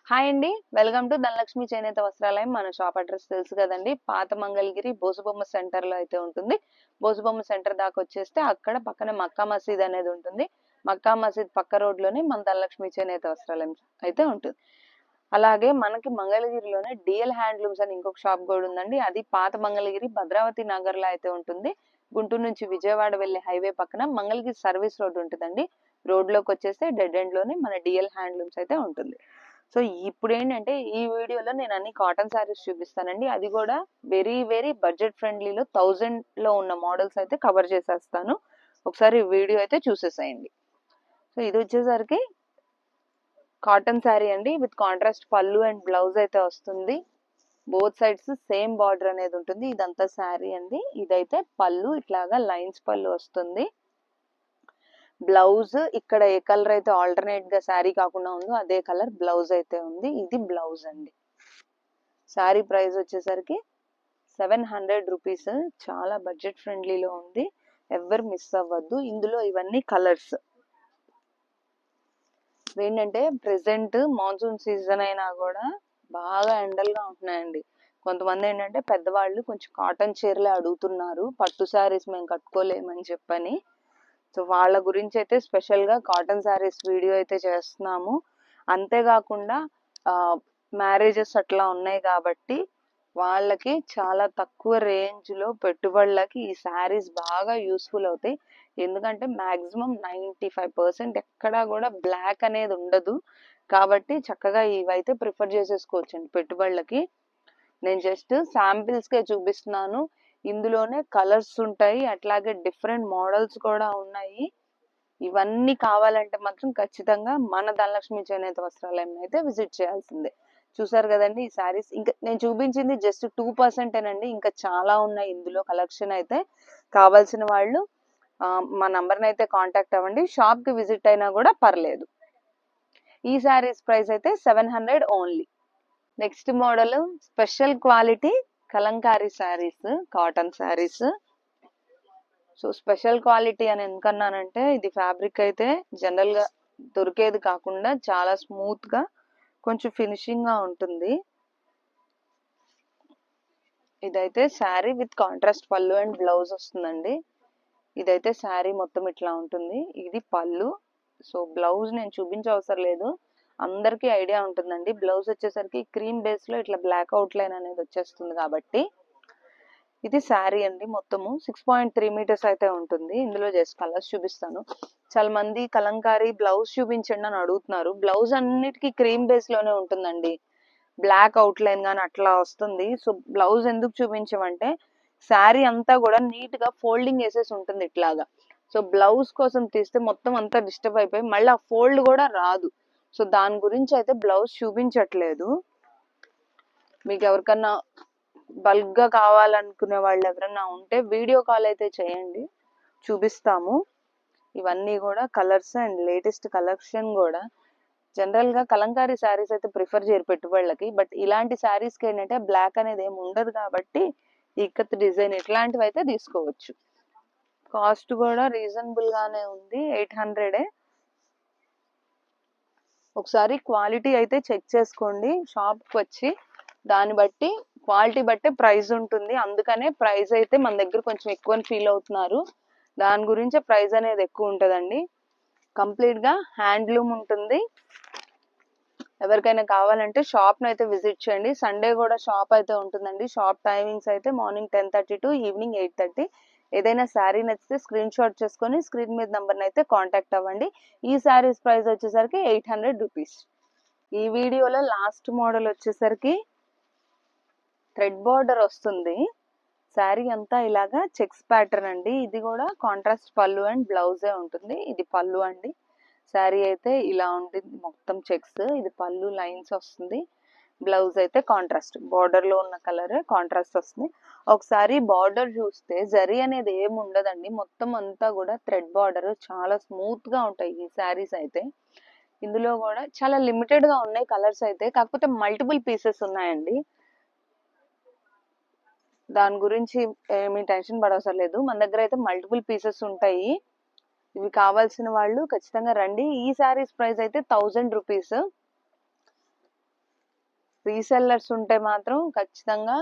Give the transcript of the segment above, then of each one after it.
Hi అండి. Welcome to Dhanalakshmi చేనేత వస్త్రాలయం. మన షాప్ అడ్రస్ తెలుసు కదండి. పాత మంగళగిరి బోసుబొమ్మ సెంటర్లో అయితే ఉంటుంది. బోసుబొమ్మ సెంటర్ దాకా వచ్చేస్తే అక్కడ పక్కన మక్కా మసీద్ అనేది ఉంటుంది. మక్కా మసీద్ పక్క రోడ్లోనే మన ధనలక్ష్మి చేనేత వస్త్రాలయం అయితే ఉంటుంది. అలాగే మనకి మంగళగిరిలోనే డిఎల్ హ్యాండ్లూమ్స్ అని ఇంకొక షాప్ కూడా ఉందండి. అది పాత మంగళగిరి భద్రావతి నగర్లో అయితే ఉంటుంది. గుంటూరు నుంచి విజయవాడ వెళ్ళే హైవే పక్కన మంగళగిరి సర్వీస్ రోడ్ ఉంటుందండి. రోడ్లోకి వచ్చేస్తే డెడ్ ఎండ్ లోనే మన డిఎల్ హ్యాండ్లూమ్స్ అయితే ఉంటుంది. సో ఇప్పుడు ఏంటంటే ఈ వీడియోలో నేను అన్ని కాటన్ శారీస్ చూపిస్తానండి. అది కూడా వెరీ వెరీ బడ్జెట్ ఫ్రెండ్లీలో 1000లో ఉన్న మోడల్స్ అయితే కవర్ చేసేస్తాను. ఒకసారి వీడియో అయితే చూసేసేయండి. సో ఇది వచ్చేసరికి కాటన్ శారీ అండి, విత్ కాంట్రాస్ట్ పళ్ళు అండ్ బ్లౌజ్ అయితే వస్తుంది. బోత్ సైడ్స్ సేమ్ బార్డర్ అనేది ఉంటుంది. ఇదంతా శారీ అండి. ఇదైతే పళ్ళు, ఇట్లాగా లైన్స్ పళ్ళు వస్తుంది. బ్లౌజ్ ఇక్కడ ఏ కలర్ అయితే ఆల్టర్నేట్ గా శారీ కాకుండా ఉందో అదే కలర్ బ్లౌజ్ అయితే ఉంది. ఇది బ్లౌజ్ అండి. శారీ ప్రైస్ వచ్చేసరికి 700 రూపీస్. చాలా బడ్జెట్ ఫ్రెండ్లీలో ఉంది. ఎవరు మిస్ అవ్వద్దు. ఇందులో ఇవన్నీ కలర్స్ ఏంటంటే ప్రెసెంట్ మాన్సూన్ సీజన్ అయినా కూడా బాగా ఎండలుగా ఉంటున్నాయండి. కొంతమంది ఏంటంటే పెద్దవాళ్ళు కొంచెం కాటన్ చీరలే అడుగుతున్నారు, పట్టు శారీస్ మేము కట్టుకోలేమని చెప్పని. సో వాళ్ళ గురించి అయితే స్పెషల్ గా కాటన్ శారీస్ వీడియో అయితే చేస్తున్నాము. అంతేకాకుండా మ్యారేజెస్ అట్లా ఉన్నాయి కాబట్టి వాళ్ళకి చాలా తక్కువ రేంజ్ లో పెట్టుబడులకి ఈ శారీస్ బాగా యూస్ఫుల్ అవుతాయి. ఎందుకంటే మాక్సిమం 95% ఎక్కడా కూడా బ్లాక్ అనేది ఉండదు. కాబట్టి చక్కగా ఇవైతే ప్రిఫర్ చేసేసుకోవచ్చండి పెట్టుబడులకి. నేను జస్ట్ శాంపిల్స్ కే చూపిస్తున్నాను. ఇందులోనే కలర్స్ ఉంటాయి, అట్లాగే డిఫరెంట్ మోడల్స్ కూడా ఉన్నాయి. ఇవన్నీ కావాలంటే మాత్రం ఖచ్చితంగా మన ధనలక్ష్మి చేనేత వస్త్రాలయం అయితే విజిట్ చేయాల్సిందే. చూసారు కదండి ఈ శారీస్. ఇంకా నేను చూపించింది జస్ట్ 2%ఏనండి. ఇంకా చాలా ఉన్నాయి ఇందులో కలెక్షన్ అయితే. కావాల్సిన వాళ్ళు మా నంబర్ని అయితే కాంటాక్ట్ అవ్వండి. షాప్ కి విజిట్ అయినా కూడా పర్లేదు. ఈ శారీస్ ప్రైస్ అయితే 700 only. Next model special quality Kalamkari saris, cotton saris. So special quality అని ఎందుకన్నానంటే ఇది ఫ్యాబ్రిక్ అయితే జనరల్ గా దొరికేది కాకుండా చాలా స్మూత్ గా కొంచెం ఫినిషింగ్ గా ఉంటుంది. ఇదైతే శారీ విత్ కాంట్రాస్ట్ పళ్ళు అండ్ బ్లౌజ్ వస్తుందండి. ఇదైతే శారీ మొత్తం ఇట్లా ఉంటుంది. ఇది పళ్ళు. సో బ్లౌజ్ నేను చూపించవసరం లేదు, అందరికీ ఐడియా ఉంటుందండి. బ్లౌజ్ వచ్చేసరికి క్రీమ్ బేస్ లో ఇట్లా బ్లాక్ అవుట్ లైన్ అనేది వచ్చేస్తుంది కాబట్టి. ఇది శారీ అండి. మొత్తము 6.3 మీటర్స్ అయితే ఉంటుంది. ఇందులో జస్ట్ కలర్స్ చూపిస్తాను. చాలా మంది కలంకారీ బ్లౌజ్ చూపించండి అని అడుగుతున్నారు. బ్లౌజ్ అన్నిటికీ క్రీమ్ బేస్ లోనే ఉంటుందండి, బ్లాక్ అవుట్ లైన్ గానీ అట్లా వస్తుంది. సో బ్లౌజ్ ఎందుకు చూపించమంటే శారీ అంతా కూడా నీట్ గా ఫోల్డింగ్ వేసేసి ఉంటుంది ఇట్లాగా. సో బ్లౌజ్ కోసం తీస్తే మొత్తం అంతా డిస్టర్బ్ అయిపోయి మళ్ళీ ఆ ఫోల్డ్ కూడా రాదు. సో దాని గురించి అయితే బ్లౌజ్ చూపించట్లేదు. మీకు ఎవరికన్నా బల్క్ గా కావాలనుకునే వాళ్ళు ఎవరన్నా ఉంటే వీడియో కాల్ అయితే చేయండి, చూపిస్తాము. ఇవన్నీ కూడా కలర్స్ అండ్ లేటెస్ట్ కలెక్షన్ కూడా. జనరల్ గా కలంకారీ శారీస్ అయితే ప్రిఫర్ చేయరు పెట్టుబడులకి, బట్ ఇలాంటి శారీస్ కి ఏంటంటే బ్లాక్ అనేది ఏమి ఉండదు కాబట్టి ఇక్కత్ డిజైన్ ఇట్లాంటివి అయితే తీసుకోవచ్చు. కాస్ట్ కూడా రీజనబుల్ గానే ఉంది, 800. ఒకసారి క్వాలిటీ అయితే చెక్ చేసుకోండి షాప్కి వచ్చి. దాన్ని బట్టి క్వాలిటీ బట్టే ప్రైస్ ఉంటుంది. అందుకనే ప్రైస్ అయితే మన దగ్గర కొంచెం ఎక్కువ ఫీల్ అవుతున్నారు. దాని గురించే ప్రైస్ అనేది ఎక్కువ ఉంటుందండి. కంప్లీట్ గా హ్యాండ్లూమ్ ఉంటుంది. ఎవరికైనా కావాలంటే షాప్ ను అయితే విజిట్ చేయండి. సండే కూడా షాప్ అయితే ఉంటుందండి. షాప్ టైమింగ్స్ అయితే మార్నింగ్ 10:30 టు ఈవినింగ్ 8:30. ఏదైనా శారీ నచ్చితే స్క్రీన్ షాట్ చేసుకొని స్క్రీన్ మీద నంబర్ అయితే కాంటాక్ట్ అవ్వండి. ఈ శారీస్ ప్రైస్ వచ్చేసరికి 800 రూపీస్. ఈ వీడియోలో లాస్ట్ మోడల్ వచ్చేసరికి థ్రెడ్ బార్డర్ వస్తుంది. శారీ అంతా ఇలాగా చెక్స్ ప్యాటర్న్ అండి. ఇది కూడా కాంట్రాస్ట్ పళ్ళు అండ్ బ్లౌజే ఉంటుంది. ఇది పళ్ళు అండి. శారీ అయితే ఇలా ఉంటుంది మొత్తం చెక్స్. ఇది పళ్ళు లైన్స్ వస్తుంది. బ్లౌజ్ అయితే కాంట్రాస్ట్ బార్డర్ లో ఉన్న కలర్ కాంట్రాస్ట్ వస్తుంది. ఒకసారి బార్డర్ చూస్తే జరీ అనేది ఏమి ఉండదండి, మొత్తం అంతా కూడా థ్రెడ్ బార్డర్. చాలా స్మూత్ గా ఉంటాయి ఈ శారీస్ అయితే. ఇందులో కూడా చాలా లిమిటెడ్ గా ఉన్నాయి కలర్స్ అయితే, కాకపోతే మల్టిపుల్ పీసెస్ ఉన్నాయండి. దాని గురించి ఏమీ టెన్షన్ పడవసరం లేదు. మన దగ్గర అయితే మల్టిపుల్ పీసెస్ ఉంటాయి. ఇవి కావాల్సిన వాళ్ళు ఖచ్చితంగా రండి. ఈ శారీస్ ప్రైస్ అయితే 1000 రూపీస్. రీసెల్లర్స్ ఉంటే మాత్రం ఖచ్చితంగా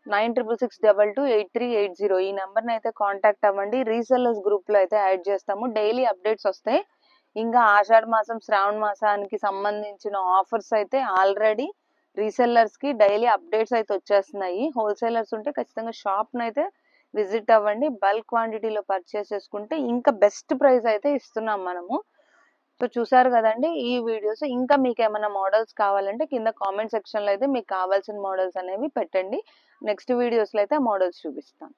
9666228380 ఈ నెంబర్ని అయితే కాంటాక్ట్ అవ్వండి. రీసెల్లర్స్ గ్రూప్లో అయితే యాడ్ చేస్తాము. డైలీ అప్డేట్స్ వస్తాయి. ఇంకా ఆషాఢ మాసం శ్రావణ మాసానికి సంబంధించిన ఆఫర్స్ అయితే ఆల్రెడీ రీసెల్లర్స్కి డైలీ అప్డేట్స్ అయితే వచ్చేస్తున్నాయి. హోల్సేలర్స్ ఉంటే ఖచ్చితంగా షాప్ని అయితే విజిట్ అవ్వండి. బల్క్ క్వాంటిటీలో పర్చేస్ చేసుకుంటే ఇంకా బెస్ట్ ప్రైస్ అయితే ఇస్తున్నాం మనము. సో చూసారు కదండి ఈ వీడియోస్. ఇంకా మీకు ఏమైనా మోడల్స్ కావాలంటే కింద కామెంట్ సెక్షన్లో అయితే మీకు కావాల్సిన మోడల్స్ అనేవి పెట్టండి. నెక్స్ట్ వీడియోస్లో అయితే ఆ మోడల్స్ చూపిస్తాను.